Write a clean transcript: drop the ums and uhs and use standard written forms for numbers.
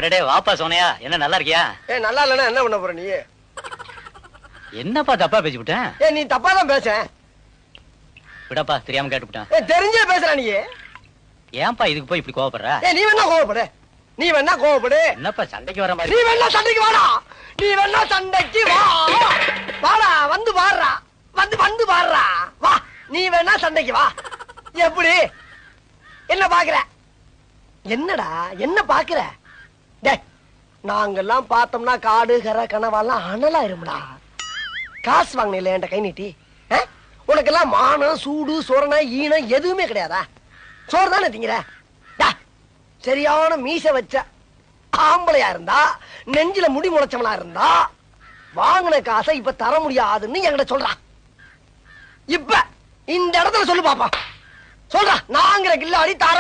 அடடே வாப்பா சோனையா, என்ன நல்லா இருக்கியா? நல்லா இல்லன்னா என்ன பண்ண போற நீ? என்னப்பா தப்பா பேசிவிட்டேன்? நீ தப்பா தான் பேச. விடப்பா, தெரியாம கேட்டுவிட்டேன். தெரிஞ்சே பேசுற நீ. ஏன்பா இதுக்கு போய் இப்படி கோவப்படுற? நீ வேணா கோவப்படு, நீ வேணா கோவப்படு. என்னப்பா சண்டைக்கு வர மாதிரி? நீ வேணா சண்டைக்கு வாடா, நீ வேணா சண்டைக்கு வா. வாடா, வந்து பாடுறா, வந்து பாடுறா, வா. நீ வேணா சண்டைக்கு வா. எப்படி என்ன பாக்குற? என்னடா என்ன பாக்குற? நாங்கெல்லாம் பார்த்தோம்னா காடு கரை கனவாலாம் அனலாயிரும்டா. காசு வாங்கின என்கிட்ட கை நீட்டி. உனக்கெல்லாம் மானம் சூடு சொரணை ஈனம் எதுவுமே கிடையாதா? சோறு தானே திங்கிற? சரியான மீச வச்ச ஆம்பளையா இருந்தா, நெஞ்சில முடி முளைச்சவனா இருந்தா, வாங்கின காசை இப்ப தர முடியாதுன்னு என்கிட்ட சொல்றான். இப்ப இந்த இடத்துல சொல்லு பாப்பா, சொல்றா. நாங்கிற கில்லாடி தர